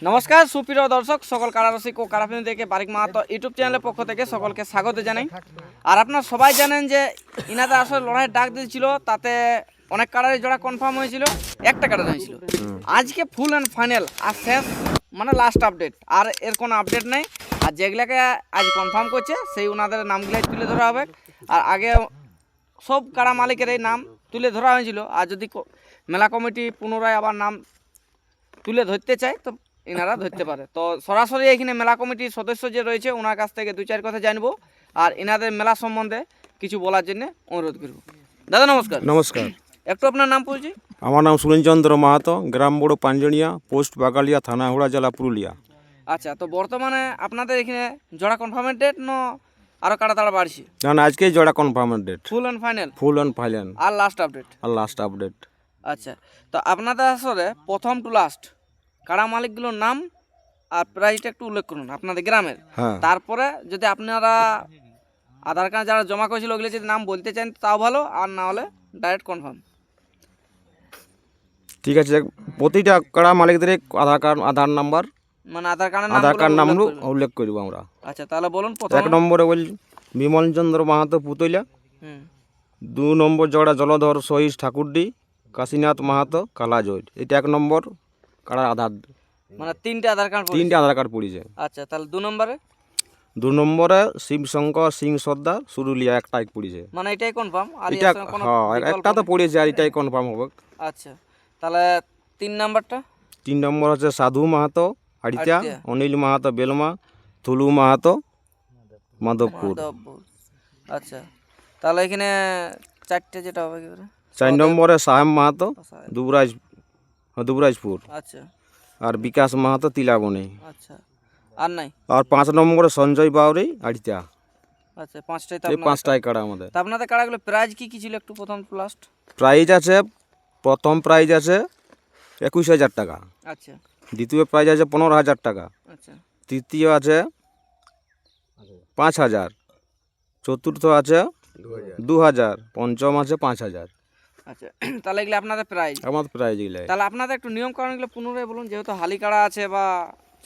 নমস্কার সুপ্রিয় দর্শক, সকল কারারসিক ও কারাপ্রেমীদেরকে বারিক মাহাতো ইউটিউব চ্যানেলের পক্ষ থেকে সকলকে স্বাগত জানাই। আর আপনারা সবাই জানেন যে ইনাদের আসলে লড়াইয়ের ডাক দিয়েছিল, তাতে অনেক কারারের জোড়া কনফার্ম হয়েছিল, একটা কারার হয়েছিল। আজকে ফুল অ্যান্ড ফাইনাল আর শেষ, মানে লাস্ট আপডেট, আর এর কোনো আপডেট নেই। আর যেগুলাকে আজ কনফার্ম করছে সেই ওনাদের নামগুলাই তুলে ধরা হবে। আর আগে সব কারা মালিকের এই নাম তুলে ধরা হয়েছিল, আর যদি মেলা কমিটি পুনরায় আবার নাম তুলে ধরতে চায় তো এনারা ধরতে পারে। তো সরাসরি এখানে মেলা কমিটির সদস্য যে রয়েছে ওনার কাছ থেকে দু চার কথা জানবো আর এনাদের মেলা সম্বন্ধে কিছু বলার জন্য অনুরোধ করব। দাদা নমস্কার। নমস্কার, একটু আপনার নাম পরিচয়। আমার নাম সুরেনচন্দ্র মাহাতো, গ্রাম বড় পাঞ্জনিয়া, পোস্ট বাগালিয়া, থানা হুড়া, জেলা পুরুলিয়া। আচ্ছা, তো বর্তমানে আপনাদের এখানে জোড়া কনফার্মের ডেট না আরও কাটা তাড়া বাড়ছে? না, আজকেই জোড়া confirm date, full and final? Full and final আর লাস্ট আপডেট? আর লাস্ট আপডেট। আচ্ছা, তো আপনাদের আসলে প্রথম টু লাস্ট কারা মালিকগুলোর নাম আর প্রাইসটা একটু উল্লেখ করুন আপনাদের গ্রামের। হ্যাঁ, তারপরে যদি আপনারা আধার কার্ড যারা জমা করেছিল ওগুলো যদি নাম বলতে চান তাও ভালো, আর না হলে ডাইরেক্ট কনফার্ম। ঠিক আছে। প্রতিটা কাড়া মালিকদের আধার নাম্বার, মানে আধার আধার কার্ড নাম উল্লেখ করব আমরা। আচ্ছা, তাহলে বলুন। প্রথম এক নম্বরে বলি বিমল চন্দ্র মাহাতো পুতইলা। হুম, 2 নম্বর জোড়া জলধর সহিস ঠাকুরডি, কাশীনাথ মাহাতো কালাজোর। এটা 1 নম্বর কাড়ার আধার, মানে তিনটে আধার কার্ড। 3টে আধার কার্ড পড়েছে। আচ্ছা, তাহলে 2 নম্বরে? 2 নম্বরে শিবশঙ্কর সিং সর্দার সুরুলিয়া, একটাই পড়েছে। মানে এটাই কনফার্ম? আর এটা এর সঙ্গে কোনো হ্যাঁ, বিকল্প একটা তো নেই? পড়েছে আর এটাই কনফার্ম হবে। আচ্ছা, তাহলে 3 নাম্বারটা? 3 নম্বর হচ্ছে সাধু মাহাতো আড়িতা, আড়িতা। অনিল মাহাতো বেলমা, থুলু মাহাতো মাধবপুর। মাধবপুর। আচ্ছা, তাহলে এখানে 4টে যেটা হবে কি করে? 4 নম্বরে সাহেব মাহাতো দুবরাজপুর, আচ্ছা আর বিকাশ মাহাতো তিলাবনে। আচ্ছা, আর নাই? আর 5 নম্বরে সঞ্জয় বাউরি আড়িতা। আচ্ছা, 5টাই? এই 5টাই কাড়া আমাদের। তা আপনাদের কাড়াগুলো প্রাইজ কি কি ছিল একটু প্রথম টু লাস্ট? প্রাইজ আছে, প্রথম প্রাইজ আছে 21,000 টাকা, আচ্ছা দ্বিতীয় প্রাইজ আছে 15,000 টাকা, আচ্ছা তৃতীয় আছে 5,000, চতুর্থ আছে 2,000, পঞ্চম আছে 5,000। আচ্ছা, তাহলে এগুলো আপনাদের প্রাইজ। আমাদের প্রাইজ এগুলো। তাহলে আপনাদের একটু নিয়ম কারণগুলো পুনরায় বলুন, যেহেতু হালি কাড়া আছে বা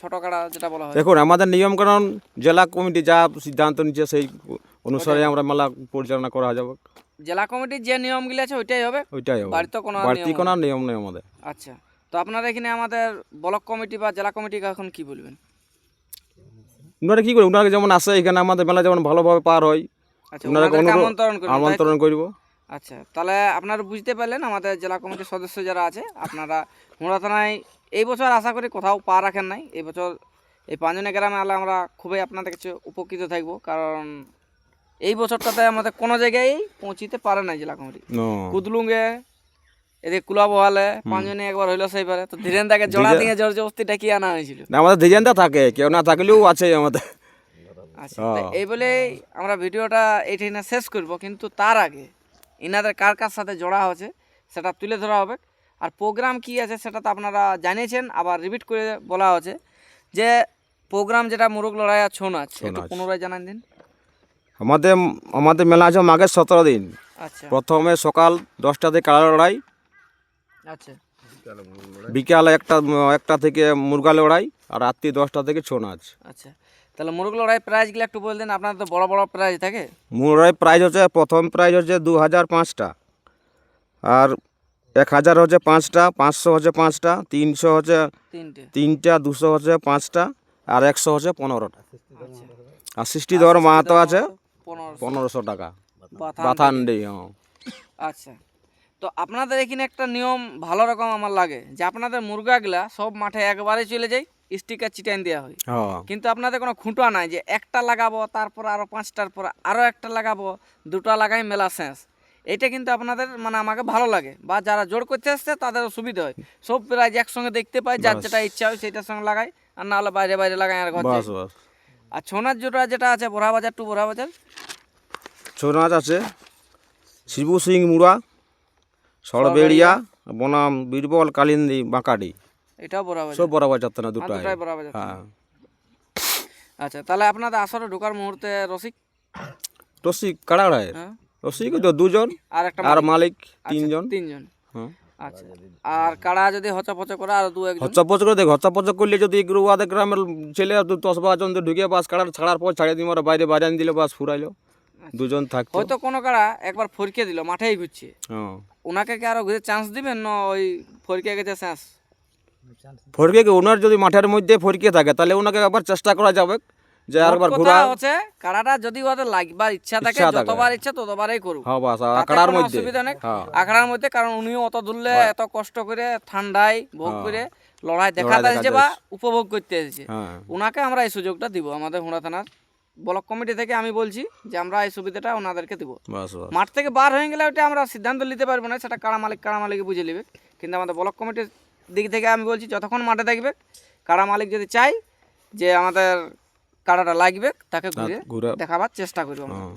ছোট কাড়া যেটা বলা হয়। দেখুন, আমাদের নিয়মকানুন জেলা কমিটি যা সিদ্ধান্ত নিচ্ছে সেই অনুসারে আমরা মেলা পরিচালনা করা যাবে। জেলা কমিটির যে নিয়মগুলো আছে ওইটাই হবে, ওইটাই হবে, বাড়িতে কোনো বাড়তি নিয়ম কোনো নিয়ম নেই আমাদের। আচ্ছা, তো আপনারা এখানে আমাদের ব্লক কমিটি বা জেলা কমিটিকে এখন কি বলবেন? ওনারা কী করে, ওনারা যেমন আসে এখানে আমাদের মেলা যেমন ভালোভাবে পার হয়, আচ্ছা, ওনারা ওনাদেরকে আমন্ত্রণ করবেন, তাই তো? আমন্ত্রণ করব। আচ্ছা, তাহলে আপনারা বুঝতে পারলেন আমাদের জেলা কমিটির সদস্য যারা আছে, আপনারা হুড়া থানায় এই বছর আশা করি কোথাও পা রাখেন নাই। এই বছর এই পাঁচজনে গ্রামে আলে আমরা খুবই আপনাদের কাছে উপকৃত থাকবো, কারণ এই বছরটাতে আমাদের কোনো জায়গায় পৌঁছিতে পারে নাই জেলা কমিটি। কুদলুঙ্গে এদিকে কুলা বহালে পাঁচজনে একবার হইলো সেইবারে, তো ধীরেন্দাকে জোড়া দিয়ে জোর জবস্তি ডাকিয়ে আনা হয়েছিল। আমাদের ডিজাইনটা থাকে, কেউ না থাকলেও আছে আমাদের। আচ্ছা, তো এই বলেই আমরা ভিডিওটা এইখানে শেষ করব, কিন্তু তার আগে ইনাদের কার কার সাথে জোড়া হচ্ছে সেটা তুলে ধরা হবে। আর প্রোগ্রাম কি আছে সেটা তো আপনারা জানিয়েছেন, আবার রিপিট করে বলা হচ্ছে যে প্রোগ্রাম যেটা মোরগ লড়াই আর ছৌ নাচ, একটু পুনরায় জানান দিন। আমাদের আমাদের মেলা আছে মাঘের 17 দিন। আচ্ছা প্রথমে সকাল 10টা থেকে কাড়া লড়াই, আচ্ছা বিকাল একটা থেকে মুরগা লড়াই, আর রাত্রি 10টা থেকে ছৌ নাচ। আচ্ছা, তাহলে মোরগ লড়াই প্রাইজগুলো একটু বলে দিন। আপনার তো বড় বড় প্রাইজ থাকে। মুরগার প্রাইজ হচ্ছে, প্রথম প্রাইজ হচ্ছে 2,000 5টা, আর 1,000 হচ্ছে 5টা, 500 হচ্ছে 5টা, 300 হচ্ছে 3টা, 200 হচ্ছে 5টা, আর 100 হচ্ছে 15টা। আচ্ছা, আর সৃষ্টিধর মাহাতো আছে 1500 1500 টাকা বাথান বাথান্ডি। আচ্ছা, তো আপনাদের এখানে একটা নিয়ম ভালো রকম আমার লাগে, যে আপনাদের মুরগাগুলা সব মাঠে একবারে চলে যায়, স্টিকার চিটাইন দেওয়া হয়, কিন্তু আপনাদের কোনো খুঁটা নাই যে একটা লাগাবো তারপর আরো 5টার পর আরো একটা লাগাবো, 2টা লাগাই মেলা শেষ। এটা কিন্তু আপনাদের মানে আমাকে ভালো লাগে, বা যারা জোর করতে আসছে তাদেরও সুবিধা হয়, সব প্রাইজ একসঙ্গে দেখতে পাই, যার যেটা ইচ্ছা হয় সেটার সঙ্গে লাগাই, আর না হলে বাইরে বাইরে লাগাই আর ঘর যাই। আর ছৌ নাচ যেটা আছে বোরা বাজার টু বোরা বাজার, ছৌ নাচ আছে শিবু সিং মুড়া, সরবেড়িয়া বনাম বীরবল কালিন্দি বাঁকাডি, এটাও বোরা বাজার। সব বরাবর যাচ্ছে না, দুটাই। দুটাই বোরা বাজার। হ্যাঁ। আচ্ছা, তাহলে আপনাদের আসরে ঢোকার মুহূর্তে রসিক রসিক কাড়াড়ায় হ্যাঁ রসিক তো 2 জন, আর একটা আর মালিক 3 জন। 3 জন। হ্যাঁ। আচ্ছা, আর কাড়া যদি হচপচ করে আর দু একজন হচ্ছপচ করে দেখ হচ্ছপচ করলে যদি ওদের গ্রামের ছেলে 10-12 জন ঢুকে বাস কাড়ার ছাড়ার পর ছাড়িয়ে দিয়ে ওরা বাইরে বাইরে দিল বাস ফুরাইলো, দুজন থাকতো। হয়তো কোনো কাড়া একবার ফরকে দিল মাঠেই ঘুরছে, হ্যাঁ, ওনাকে কি আরো ঘুরে চান্স দিবেন না ওই ফরকে গেছে চান্স? ফরকে ওনার যদি মাঠের মধ্যে ফরকে থাকে তাহলে ওনাকে একবার চেষ্টা করা যাবে যে আরেকবার ঘোরা। হচ্ছে কাড়াটা যদি ওদের লাগবার ইচ্ছা থাকে ইচ্ছা থাকে। যতবার ইচ্ছা ততবারই করুক, হ্যাঁ বাস তাতে আখড়ার কোনো মধ্যে। অসুবিধা নেই। হ্যাঁ, আখড়ার মধ্যে, কারণ উনিও অত দূরলে এত কষ্ট করে ঠান্ডায় ভোগ করে লড়াই দেখাতে দেখাতে এসেছে বা এসেছে। উপভোগ করতে এসেছে, হ্যাঁ, ওনাকে আমরা এই সুযোগটা দিব। আমাদের হুড়া থানার ব্লক কমিটি থেকে আমি বলছি যে আমরা এই সুবিধাটা ওনাদেরকে দিব। বাস বাস। মাঠ থেকে বার হয়ে গেলে ওটা আমরা সিদ্ধান্ত নিতে পারবো না, সেটা কাড়া মালিক বুঝে নেবে। কিন্তু আমাদের ব্লক কমিটির দিক থেকে আমি বলছি যতক্ষণ মাঠে থাকবে কাড়া মালিক যদি চাই যে আমাদের কাড়াটা লাগবে তাকে ঘুরে ঘুরে দেখাবার চেষ্টা করবো আমরা। হ্যাঁ।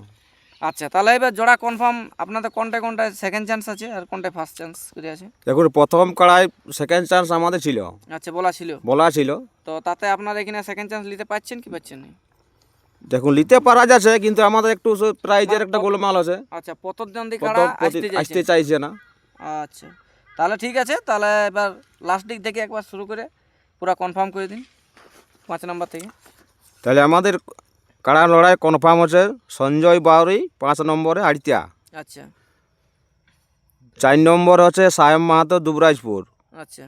আচ্ছা, তাহলে এবার জোড়া কনফার্ম আপনাদের কোনটায় সেকেন্ড চান্স আছে আর কোনটায় ফার্স্ট চান্স করে আছে? দেখুন প্রথম কাড়ায় সেকেন্ড চান্স আমাদের ছিল, আচ্ছা, বলা ছিল। বলা ছিল। তো তাতে আপনারা এখানে সেকেন্ড চান্স নিতে পারছেন কি পাচ্ছেন না? দেখুন নিতে পারা যাচ্ছে কিন্তু আমাদের একটু প্রাইজের একটা গোলমাল আছে, আচ্ছা, প্রতিদ্বন্দ্বী কাড়া আসতে আসতে চাইছে। চাইছে না। আচ্ছা, তাহলে ঠিক আছে, তাহলে এবার লাস্ট দিক থেকে একবার শুরু করে পুরো কনফার্ম করে দিন 5 নম্বর থেকে। তাহলে আমাদের কাড়া লড়াই কনফার্ম হচ্ছে সঞ্জয় বাউরি 5 নম্বরে আড়িয়া, আচ্ছা 4 নম্বর হচ্ছে সায়ম মাহাতো দুবরাজপুর, আচ্ছা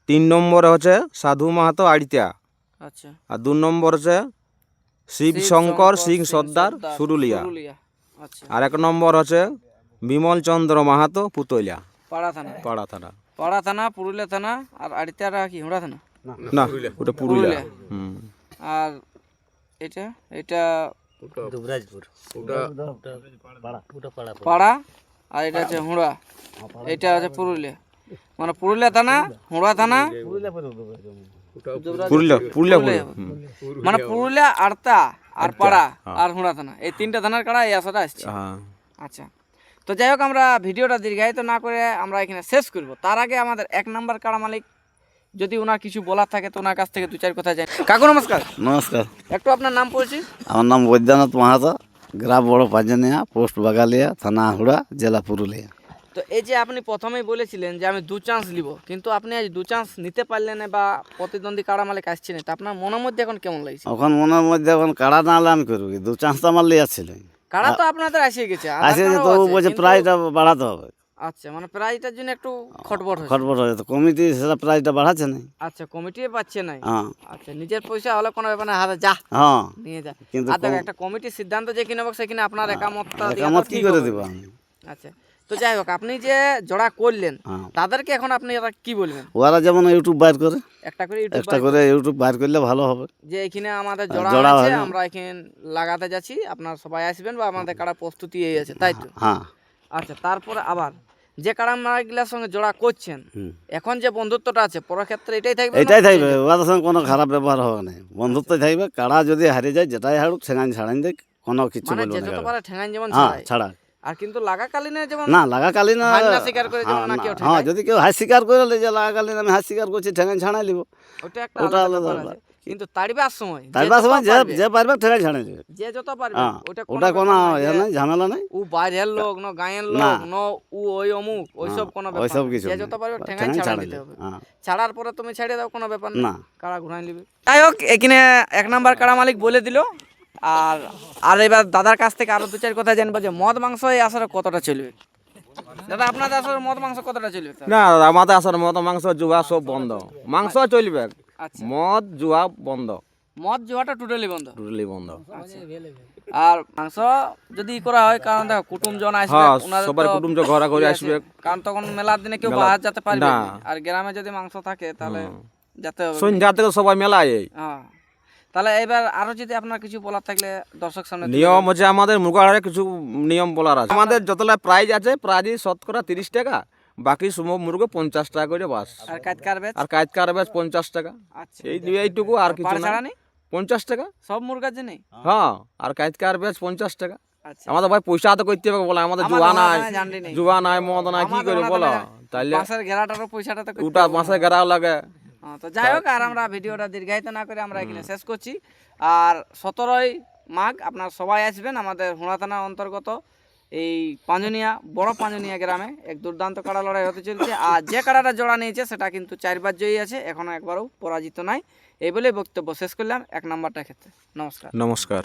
3 নম্বরে হচ্ছে সাধু মাহাতো আড়িয়া, আচ্ছা আর 2 নম্বর হচ্ছে শিবশঙ্কর সিং সর্দার সুরুলিয়া, আচ্ছা, আর 1 নম্বর হচ্ছে বিমল চন্দ্র মাহাতো পুতলিয়া, পাড়া থানা। পাড়া থানা। পাড়া থানা, পুরুলিয়া থানা, আর আড়িতারা কি হুড়া থানা? না ওটা পুরুলিয়া। হুম, আর এটা এটা পাড়া, আর এটা হচ্ছে হুড়া, এটা হচ্ছে পুরুলিয়া। মানে পুরুলিয়া থানা, হুড়া থানা, পুরুলিয়া পুরুলিয়া পুরুলিয়া। হুম। মানে পুরুলিয়া, আড়তা আর পাড়া আর হুড়া থানা, এই 3টে থানার কাড়া এই আশাটা আসছে। হ্যাঁ, আচ্ছা, তো যাই হোক আমরা ভিডিওটা দীর্ঘায়িত না করে আমরা এখানে শেষ করব। তার আগে আমাদের 1 নম্বর কাড়া মালিক যদি ওনার কিছু বলার থাকে তো ওনার কাছ থেকে 2-4 কথা জানি। কাকু নমস্কার। নমস্কার, একটু আপনার নাম পড়ছি। আমার নাম বৈদ্যনাথ মাহাতো, গ্রাম বড় পাঁজনিয়া, পোস্ট বাগালিয়া, থানা হুড়া, জেলা পুরুলিয়া। তো এই যে আপনি প্রথমেই বলেছিলেন যে আমি 2 চান্স নিব, কিন্তু আপনি আজ 2 চান্স নিতে পারলেন না বা প্রতিদ্বন্দ্বী কাড়া মালিক আসছে না, তা আপনার মনের মধ্যে এখন কেমন লাগছে? এখন মনের মধ্যে এখন কাড়া না হলে আমি করবো কি, 2 চান্স তো আমার লিয়া ছিল, কাড়া তো আপনাদের এসে গেছে, আধার আসে কার্ডও তো আছে, বলছে কিন্তু- প্রাইজটা বাড়াতে হবে, আচ্ছা, মানে প্রাইজটার জন্য একটু খটবট হচ্ছে। খটবট হয়ে তো কমিটি সেটা প্রাইজটা বাড়াচ্ছে না। আচ্ছা, কমিটি পাচ্ছে নাই। হ্যাঁ আচ্ছা, নিজের পয়সা হলে কোনো ব্যাপার না, হাতে যা হ্যাঁ, নিয়ে যা। কিন্তু আর দেখো, একটা কমিটির সিদ্ধান্ত যে কিনে হোক সেখানে আপনার একামতটা দেওয়াটা একামত কি ঠিক করে হবে। দেবো আমি? আচ্ছা, তো যাই হোক, আপনি যে জোড়া করলেন হ্যাঁ, তাদেরকে এখন আপনি এটা কি বলবেন? ওরা যেমন ইউটিউব বাইর করে, একটা করে ইউটিউব একটা করে ইউটিউব বাইর করলে ভালো হবে। যে এখানে আমাদের জোড়া জোড়া আছে, হবে। আমরা এখানে লাগাতে যাচ্ছি, আপনারা সবাই আসবেন বা আমাদের কাড়া প্রস্তুতি এই আছে, তাই তো? হ্যাঁ, আচ্ছা, তারপরে আবার যে কাড়া মারাগুলার সঙ্গে জোড়া করছেন, হুম। এখন যে বন্ধুত্বটা আছে পর ক্ষেত্রে এটাই থাকবে? এটাই থাকবে, ওদের সঙ্গে কোনো খারাপ ব্যবহার হবে না, বন্ধুত্বই থাকবে। কাড়া যদি হারিয়ে যায় যেটাই হারুক সেখানে ছাড়ান দেয়, কোনো কিছু মানে বলবো যে না যত কারো। পারে ঠেঙান যেমন হ্যাঁ ছাড়ায়, ছাড়া, আর কিন্তু লাগাকালীনে যেমন না লাগাকালীন হান্না স্বীকার করে যেমন না কেউ হ্যাঁ, ঠেকায়, যদি কেউ হাত স্বীকার করে যে লাগাকালীন আমি হাত স্বীকার করছি ঠেঙান ছাড়াই লিব, ওটা একটা ওটা আলাদা আলাদা ব্যাপার আছে। কিন্তু তাড়িবার সময় তার যে পাশে যত পারবে, যে পারবে ঠেঙান ছাড়াই লিবে। যে যত পারবে, হ্যাঁ, ওটা ওটা কোনো ব্যাপার না ইয়ে যে নাই, ঝামেলা নাই। ও বাইরের লোক ন গায়ের না। লোক ন ও ওই অমুক ওইসব কোনো ব্যাপার ওইসব না। কিছু যে নেই। যত পারবে ঠেঙাই ঠেঙান ছাড়া ছাড়াই দিতে লিবে। হবে, হ্যাঁ, ছাড়ার পরে তুমি ছেড়ে দাও, কোনো ব্যাপার না। না, কাড়া ঘুরাই নিবে। যাই হোক, এখানে 1 নাম্বার কাড়া মালিক বলে দিল। আর আর এবার দাদার কাছ থেকে আরো 2-4 কথা জানবো যে মদ মাংস এই আসরে কতটা চলবে। দাদা, আপনাদের আসরে মদ মাংস কতটা চলবে? না আমাদের আসার মতো মাংস জুয়া সব বন্ধ, মাংস চলবে, আচ্ছা, মদ জুয়া বন্ধ, মদ জুয়াটা টোটালি বন্ধ। টোটালি বন্ধ। আর মাংস যদি ই করা হয়, কারণ দেখো কুটুমজন আসবে, হ্যাঁ, ওনাদের সবার তো কুটুমজন ঘোরাঘুরি ইয়ে আসবে। কারণ তখন মেলার দিনে কেউ মেলা- বাহার যেতে পারবে না। না। আর গ্রামে যদি মাংস থাকে তাহলে যেতে হবে। সন্ধ্যা থেকে সবাই মেলায় এই হ্যাঁ, তাহলে এবার আরো যদি আপনার কিছু বলার থাকলে দর্শক সামনে তুলে নিয়ম হচ্ছে আমাদের মুরগাড়ে কিছু নিয়ম বলার আছে। আমাদের যতটা প্রাইজ আছে প্রাইজ শতকরা 30 টাকা, বাকি সব মুরগো 50 টাকা করে বাস, ধরুন। আর কাজ কারবে। আর কাজ কারবেজ 50 টাকা, আচ্ছা, এইটুকু আর কিছু পাড় না। ছাড়া নেই 50 টাকা, সব মুরগার জন্যই। হ্যাঁ, আর কাজ কারবেজ 50 টাকা। আচ্ছা, আমাদের ভাই পয়সা তো করতে হবে, বলে আমাদের আমার জুয়া ওনার নাই, ওখানে ঝান্ডি নেই। জুয়া নাই, মদ নাই, কি আমাদের করে ওনার বলো? ওখানে তাইলে বাঁশের ঘেরাটারও পয়সাটা তো করতে ওটা হবে। মাসে গেরাও লাগে। হ্যাঁ, তো যাই হোক, আর আমরা ভিডিওটা দীর্ঘায়িত না করে আমরা এখানে শেষ করছি। আর 17ই মাঘ আপনার সবাই আসবেন আমাদের হুড়া থানার অন্তর্গত এই পাঁজনিয়া বড় পাঁজনিয়া গ্রামে এক দুর্দান্ত কাড়া লড়াই হতে চলছে। আর যে কাড়াটা জোড়া নিয়েছে সেটা কিন্তু 4 বার জয়ী আছে, এখনো একবারও পরাজিত নাই। এই বলে বক্তব্য শেষ করলাম 1 নম্বরটা ক্ষেত্রে। নমস্কার। নমস্কার।